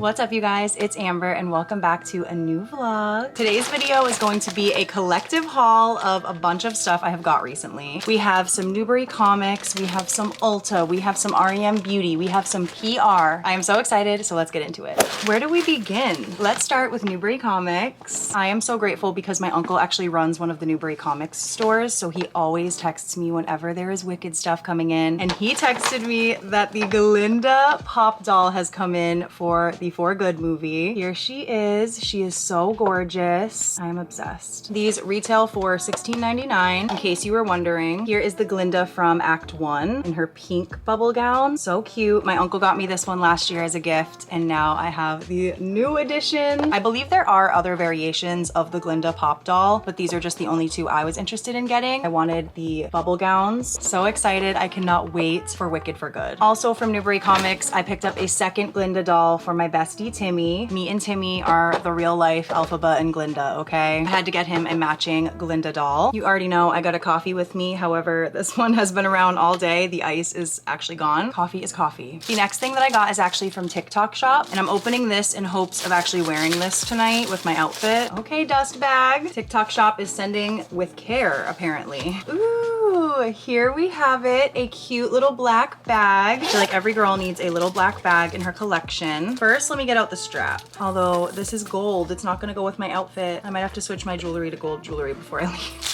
What's up, you guys? It's Amber and welcome back to a new vlog. Today's video is going to be a collective haul of a bunch of stuff I have got recently. We have some Newbury Comics, we have some Ulta, we have some R.E.M. Beauty, we have some PR. I am so excited, so let's get into it. Where do we begin? Let's start with Newbury Comics. I am so grateful because my uncle actually runs one of the Newbury Comics stores, so he always texts me whenever there is wicked stuff coming in. And he texted me that the Glinda pop doll has come in for the For Good movie. Here she is. She is so gorgeous. I'm obsessed. These retail for $16.99, in case you were wondering. Here is the Glinda from Act 1 in her pink bubble gown. So cute. My uncle got me this one last year as a gift, and now I have the new edition. I believe there are other variations of the Glinda pop doll, but these are just the only two I was interested in getting. I wanted the bubble gowns. So excited. I cannot wait for Wicked for Good. Also from Newbury Comics, I picked up a second Glinda doll for my bestie Timmy. Me and Timmy are the real life Elphaba and Glinda, okay? I had to get him a matching Glinda doll. You already know I got a coffee with me. However, this one has been around all day. The ice is actually gone. Coffee is coffee. The next thing that I got is actually from TikTok Shop, and I'm opening this in hopes of actually wearing this tonight with my outfit. Okay, dust bag. TikTok Shop is sending with care, apparently. Ooh, here we have it. A cute little black bag. I feel like every girl needs a little black bag in her collection. First, let me get out the strap. Although this is gold, it's not gonna go with my outfit. I might have to switch my jewelry to gold jewelry before I leave.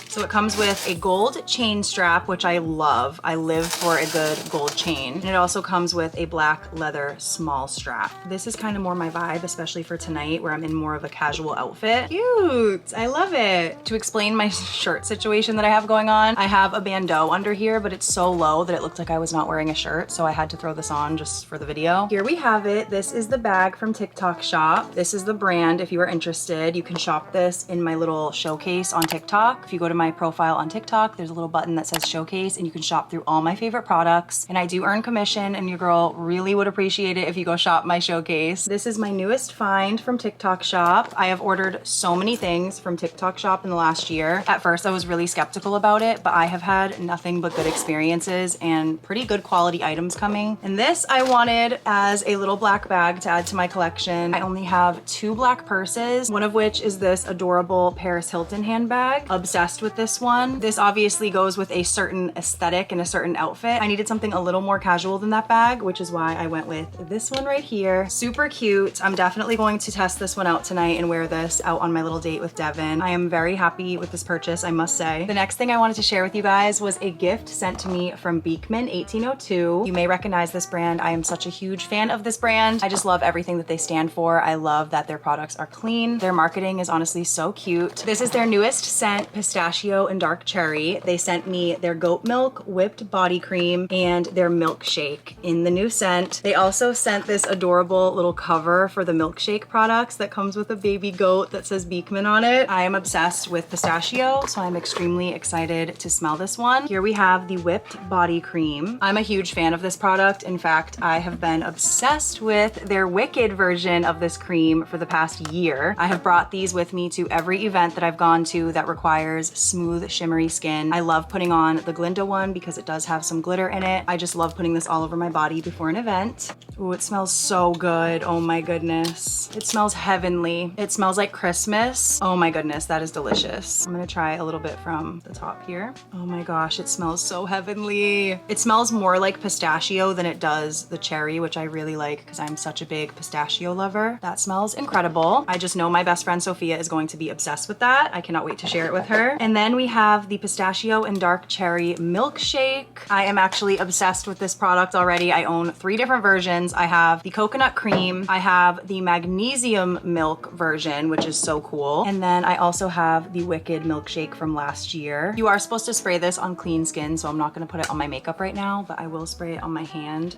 So it comes with a gold chain strap, which I love. I live for a good gold chain. And it also comes with a black leather small strap. This is kind of more my vibe, especially for tonight where I'm in more of a casual outfit. Cute, I love it. To explain my shirt situation that I have going on, I have a bandeau under here, but it's so low that it looked like I was not wearing a shirt. So I had to throw this on just for the video. Here we have it. This is the bag from TikTok Shop. This is the brand. If you are interested, you can shop this in my little showcase on TikTok. If you go to my profile on TikTok, there's a little button that says showcase and you can shop through all my favorite products. And I do earn commission, and your girl really would appreciate it if you go shop my showcase. This is my newest find from TikTok Shop. I have ordered so many things from TikTok Shop in the last year. At first I was really skeptical about it, but I have had nothing but good experiences and pretty good quality items coming. And this I wanted as a little black bag to add to my collection. I only have 2 black purses, one of which is this adorable Paris Hilton handbag. Obsessed with this one. This obviously goes with a certain aesthetic and a certain outfit. I needed something a little more casual than that bag, which is why I went with this one right here. Super cute. I'm definitely going to test this one out tonight and wear this out on my little date with Devin. I am very happy with this purchase, I must say. The next thing I wanted to share with you guys was a gift sent to me from Beekman 1802. You may recognize this brand. I am such a huge fan of this brand. I just love everything that they stand for. I love that their products are clean. Their marketing is honestly so cute. This is their newest scent, pistachio and dark cherry. They sent me their goat milk whipped body cream and their milkshake in the new scent. They also sent this adorable little cover for the milkshake products that comes with a baby goat that says Beekman on it. I am obsessed with pistachio, so I'm extremely excited to smell this one. Here we have the whipped body cream. I'm a huge fan of this product. In fact, I have been obsessed with their Wicked version of this cream for the past year. I have brought these with me to every event that I've gone to that requires smooth, shimmery skin. I love putting on the Glinda one because it does have some glitter in it. I just love putting this all over my body before an event. Ooh, it smells so good. Oh my goodness. It smells heavenly. It smells like Christmas. Oh my goodness, that is delicious. I'm gonna try a little bit from the top here. Oh my gosh, it smells so heavenly. It smells more like pistachio than it does the cherry, which I really like because I'm such a big pistachio lover. That smells incredible. I just know my best friend Sophia is going to be obsessed with that. I cannot wait to share it with her. And then we have the pistachio and dark cherry milkshake. I am actually obsessed with this product already. I own 3 different versions. I have the coconut cream, I have the magnesium milk version, which is so cool. And then I also have the Wicked milkshake from last year. You are supposed to spray this on clean skin, so I'm not gonna put it on my makeup right now, but I will spray it on my hand.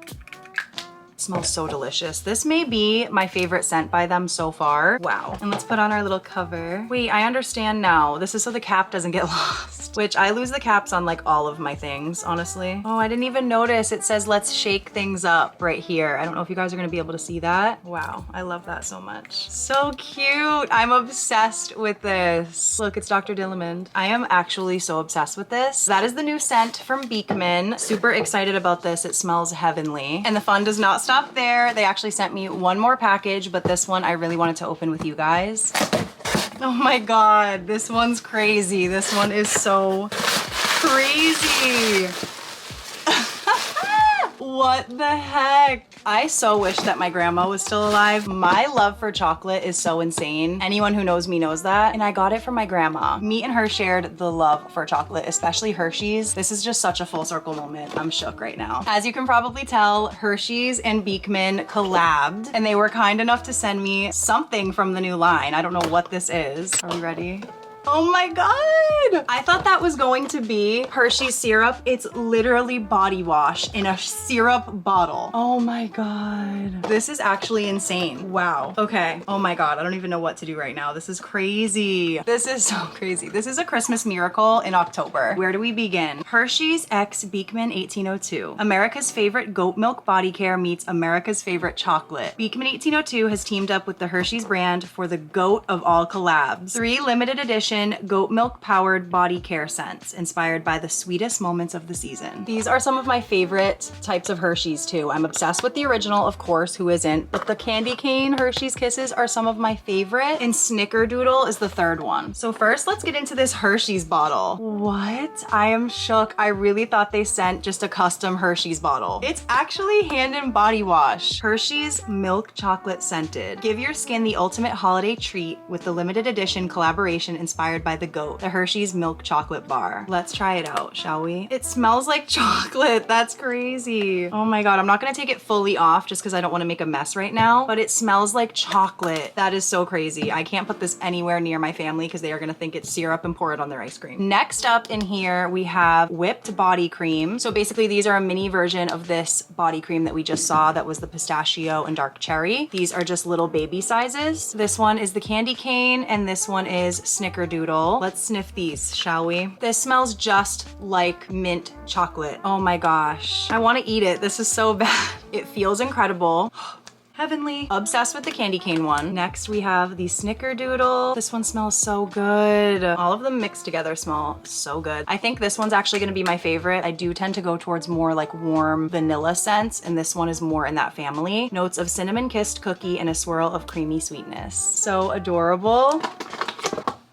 It smells so delicious. This may be my favorite scent by them so far. Wow. And let's put on our little cover. Wait, I understand now. This is so the cap doesn't get lost, which I lose the caps on like all of my things, honestly. Oh, I didn't even notice. It says, let's shake things up right here. I don't know if you guys are gonna be able to see that. Wow, I love that so much. So cute. I'm obsessed with this. Look, it's Dr. Dillamond. I am actually so obsessed with this. That is the new scent from Beekman. Super excited about this. It smells heavenly. And the fun does not stop stop there. They actually sent me one more package, but this one I really wanted to open with you guys. Oh my God, this one's crazy. This one is so crazy. What the heck? I so wish that my grandma was still alive. My love for chocolate is so insane. Anyone who knows me knows that. And I got it from my grandma. Me and her shared the love for chocolate, especially Hershey's. This is just such a full circle moment. I'm shook right now. As you can probably tell, Hershey's and Beekman collabed, and they were kind enough to send me something from the new line. I don't know what this is. Are we ready? Oh my God! I thought that was going to be Hershey's syrup. It's literally body wash in a syrup bottle. Oh my God. This is actually insane. Wow. Okay. Oh my God. I don't even know what to do right now. This is crazy. This is so crazy. This is a Christmas miracle in October. Where do we begin? Hershey's X Beekman 1802. America's favorite goat milk body care meets America's favorite chocolate. Beekman 1802 has teamed up with the Hershey's brand for the GOAT of all collabs. 3 limited edition goat milk powered body care scents inspired by the sweetest moments of the season. These are some of my favorite types of Hershey's too. I'm obsessed with the original, of course, who isn't, but the candy cane Hershey's Kisses are some of my favorite, and Snickerdoodle is the third one. So first, let's get into this Hershey's bottle. What? I am shook. I really thought they sent just a custom Hershey's bottle. It's actually hand and body wash. Hershey's milk chocolate scented. Give your skin the ultimate holiday treat with the limited edition collaboration inspired by the GOAT, the Hershey's milk chocolate bar. Let's try it out, shall we? It smells like chocolate. That's crazy. Oh my God, I'm not gonna take it fully off just because I don't want to make a mess right now, but it smells like chocolate. That is so crazy. I can't put this anywhere near my family because they are gonna think it's syrup and pour it on their ice cream. Next up in here, we have whipped body cream. So basically these are a mini version of this body cream that we just saw that was the pistachio and dark cherry. These are just little baby sizes. This one is the candy cane and this one is Snickerdoodle. Let's sniff these, shall we? This smells just like mint chocolate. Oh my gosh. I want to eat it. This is so bad. It feels incredible. Heavenly. Obsessed with the candy cane one. Next we have the Snickerdoodle. This one smells so good. All of them mixed together smell so good. I think this one's actually gonna be my favorite. I do tend to go towards more like warm vanilla scents, and this one is more in that family. Notes of cinnamon kissed cookie and a swirl of creamy sweetness. So adorable.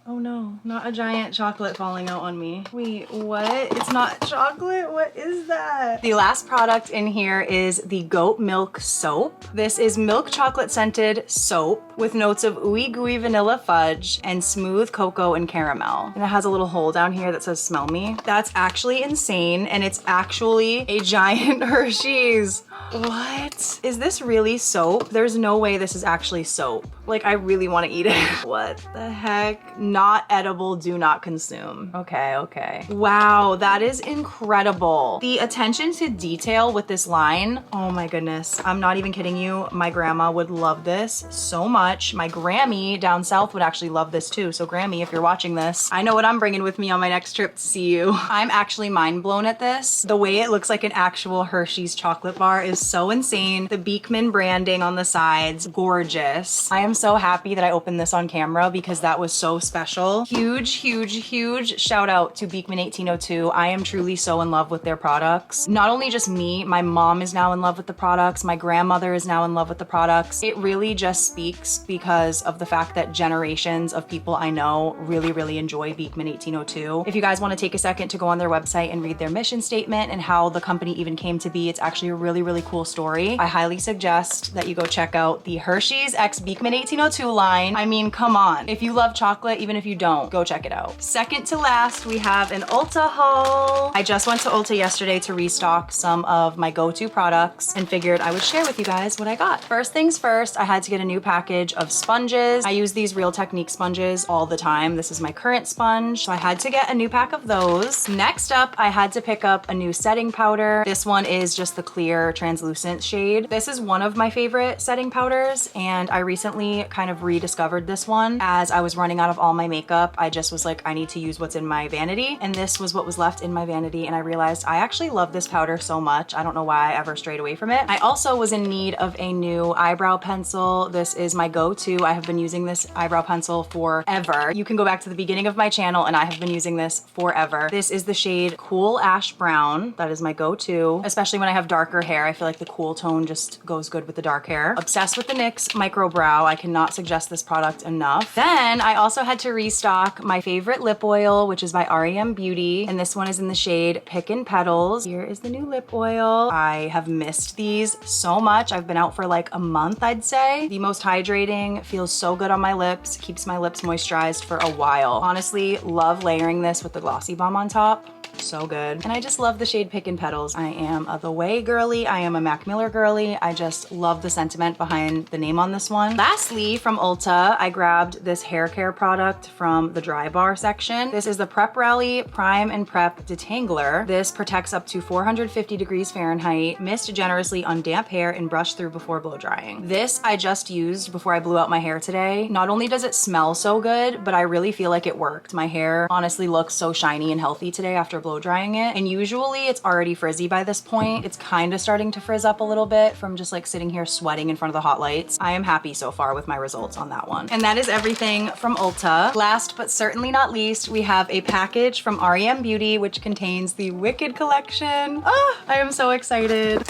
Oh no, not a giant chocolate falling out on me. Wait, what? It's not chocolate? What is that? The last product in here is the goat milk soap. This is milk chocolate scented soap with notes of ooey gooey vanilla fudge and smooth cocoa and caramel. And it has a little hole down here that says smell me. That's actually insane, and it's actually a giant Hershey's. What? Is this really soap? There's no way this is actually soap. Like, I really want to eat it. What the heck? Not edible, do not consume. Okay, okay. Wow, that is incredible. The attention to detail with this line, oh my goodness. I'm not even kidding you. My grandma would love this so much. My Grammy down south would actually love this too. So Grammy, if you're watching this, I know what I'm bringing with me on my next trip to see you. I'm actually mind blown at this. The way it looks like an actual Hershey's chocolate bar is so insane. The Beekman branding on the sides, gorgeous. I am so happy that I opened this on camera because that was so special. Huge, huge, huge shout out to Beekman 1802. I am truly so in love with their products. Not only just me, my mom is now in love with the products. My grandmother is now in love with the products. It really just speaks because of the fact that generations of people I know really, really enjoy Beekman 1802. If you guys want to take a second to go on their website and read their mission statement and how the company even came to be, it's actually a really, really cool story. I highly suggest that you go check out the Hershey's X Beekman 1802 line. I mean, come on. If you love chocolate, even if you don't, go check it out. Second to last, we have an Ulta haul. I just went to Ulta yesterday to restock some of my go-to products and figured I would share with you guys what I got. First things first, I had to get a new package of sponges. I use these Real Technique sponges all the time. This is my current sponge, so I had to get a new pack of those. Next up, I had to pick up a new setting powder. This one is just the clear translucent shade. This is one of my favorite setting powders, and I recently kind of rediscovered this one. As I was running out of all my makeup, I just was like, I need to use what's in my vanity, and this was what was left in my vanity, and I realized I actually love this powder so much. I don't know why I ever strayed away from it. I also was in need of a new eyebrow pencil. This is my go-to. I have been using this eyebrow pencil forever. You can go back to the beginning of my channel and I have been using this forever. This is the shade Cool Ash Brown. That is my go-to, especially when I have darker hair. I feel like the cool tone just goes good with the dark hair. Obsessed with the NYX Micro Brow. I cannot suggest this product enough. Then I also had to restock my favorite lip oil, which is by R.E.M. Beauty. And this one is in the shade Pickin' Petals. Here is the new lip oil. I have missed these so much. I've been out for like a month, I'd say. The most hydrating, feels so good on my lips, keeps my lips moisturized for a while. Honestly, love layering this with the Glossy Bomb on top. So good. And I just love the shade Pickin' Petals. I am a The Way girly. I am a Mac Miller girly. I just love the sentiment behind the name on this one. Lastly, from Ulta, I grabbed this hair care product from the Dry Bar section. This is the Prep Rally Prime and Prep Detangler. This protects up to 450 degrees Fahrenheit, mist generously on damp hair and brush through before blow drying. This I just used before I blew out my hair today. Not only does it smell so good, but I really feel like it worked. My hair honestly looks so shiny and healthy today after blow drying it. And usually it's already frizzy by this point. It's kind of starting to frizz up a little bit from just like sitting here sweating in front of the hot lights. I am happy so far with my results on that one. And that is everything from Ulta. Last but certainly not least, we have a package from R.E.M. Beauty, which contains the Wicked collection. Ah, I am so excited.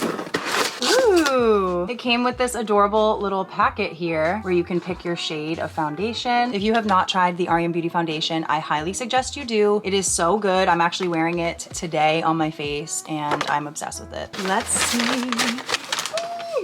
Ooh. It came with this adorable little packet here where you can pick your shade of foundation. If you have not tried the R.E.M. Beauty foundation, I highly suggest you do. It is so good. I'm actually wearing it today on my face and I'm obsessed with it. Let's see.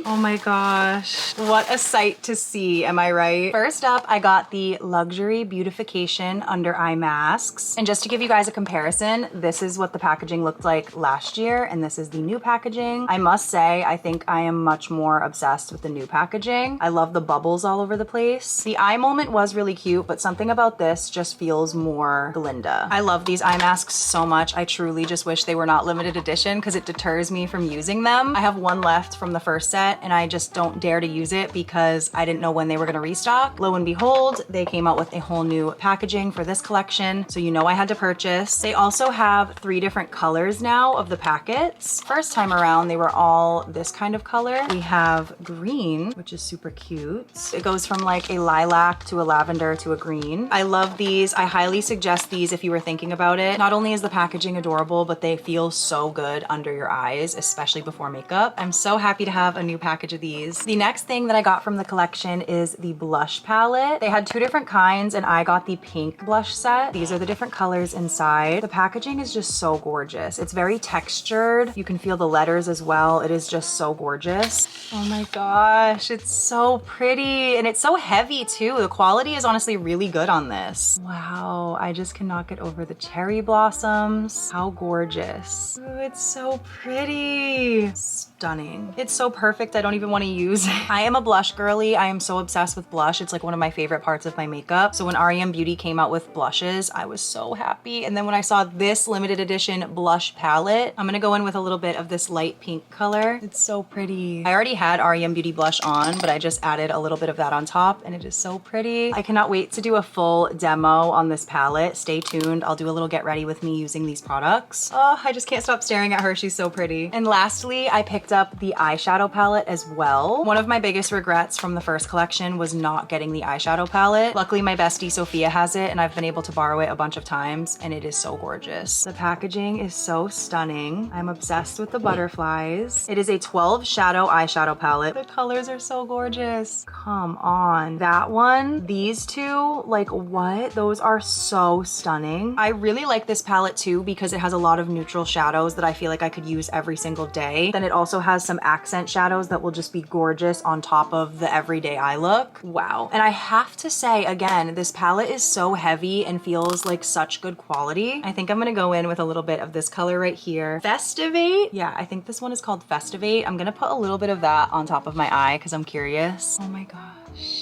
Oh my gosh, what a sight to see, am I right? First up, I got the Luxury Beautification Under Eye Masks. And just to give you guys a comparison, this is what the packaging looked like last year, and this is the new packaging. I must say, I think I am much more obsessed with the new packaging. I love the bubbles all over the place. The eye moment was really cute, but something about this just feels more Glinda. I love these eye masks so much. I truly just wish they were not limited edition because it deters me from using them. I have one left from the first set, and I just don't dare to use it because I didn't know when they were gonna restock. Lo and behold, they came out with a whole new packaging for this collection, so you know I had to purchase. They also have 3 different colors now of the packets. First time around, they were all this kind of color. We have green, which is super cute. It goes from like a lilac to a lavender to a green. I love these. I highly suggest these if you were thinking about it. Not only is the packaging adorable, but they feel so good under your eyes, especially before makeup. I'm so happy to have a new package of these. The next thing that I got from the collection is the blush palette. They had 2 different kinds and I got the pink blush set. These are the different colors inside. The packaging is just so gorgeous. It's very textured. You can feel the letters as well. It is just so gorgeous. Oh my gosh, it's so pretty and it's so heavy too. The quality is honestly really good on this. Wow, I just cannot get over the cherry blossoms. How gorgeous. Ooh, it's so pretty. Stunning. It's so perfect. I don't even want to use it. I am a blush girly. I am so obsessed with blush. It's like one of my favorite parts of my makeup. So when R.E.M. Beauty came out with blushes, I was so happy. And then when I saw this limited edition blush palette, I'm gonna go in with a little bit of this light pink color. It's so pretty. I already had R.E.M. Beauty blush on, but I just added a little bit of that on top and it is so pretty. I cannot wait to do a full demo on this palette. Stay tuned. I'll do a little get ready with me using these products. Oh, I just can't stop staring at her. She's so pretty. And lastly, I picked up the eyeshadow palette as well. One of my biggest regrets from the first collection was not getting the eyeshadow palette. Luckily, my bestie Sophia has it and I've been able to borrow it a bunch of times and it is so gorgeous. The packaging is so stunning. I'm obsessed with the butterflies. It is a 12 shadow eyeshadow palette. The colors are so gorgeous. Come on. That one, these two, like what? Those are so stunning. I really like this palette too because it has a lot of neutral shadows that I feel like I could use every single day. Then it also has some accent shadows that will just be gorgeous on top of the everyday eye look. Wow. And I have to say, again, this palette is so heavy and feels like such good quality. I think I'm gonna go in with a little bit of this color right here. Festivate? Yeah, I think this one is called Festivate. I'm gonna put a little bit of that on top of my eye because I'm curious. Oh my gosh.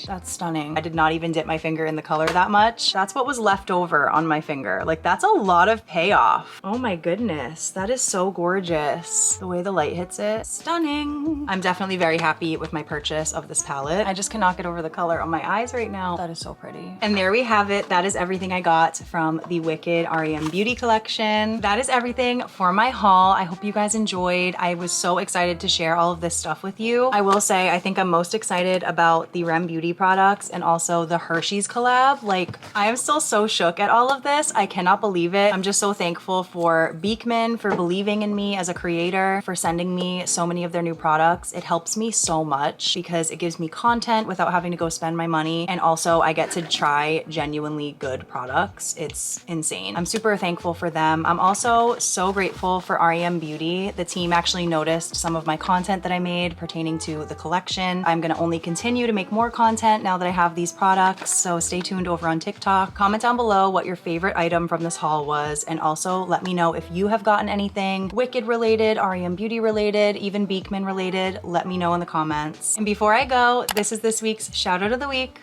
That's stunning. I did not even dip my finger in the color that much. That's what was left over on my finger. Like that's a lot of payoff. Oh my goodness. That is so gorgeous. The way the light hits it. Stunning. I'm definitely very happy with my purchase of this palette. I just cannot get over the color on my eyes right now. That is so pretty. And there we have it. That is everything I got from the Wicked R.E.M. Beauty collection. That is everything for my haul. I hope you guys enjoyed. I was so excited to share all of this stuff with you. I will say, I think I'm most excited about the R.E.M. R.E.M beauty products and also the Hershey's collab. Like, I am still so shook at all of this. I cannot believe it. I'm just so thankful for Beekman for believing in me as a creator, for sending me so many of their new products. It helps me so much because it gives me content without having to go spend my money. And also I get to try genuinely good products. It's insane. I'm super thankful for them. I'm also so grateful for R.E.M Beauty. The team actually noticed some of my content that I made pertaining to the collection. I'm gonna only continue to make more content now that I have these products, so stay tuned over on TikTok. Comment down below what your favorite item from this haul was, and also let me know if you have gotten anything Wicked related, R.E.M Beauty related, even Beekman related. Let me know in the comments. And before I go, this is this week's shout out of the week.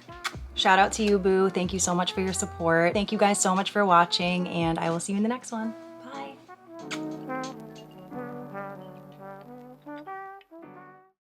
Shout out to you, boo. Thank you so much for your support. Thank you guys so much for watching, and I will see you in the next one. Bye.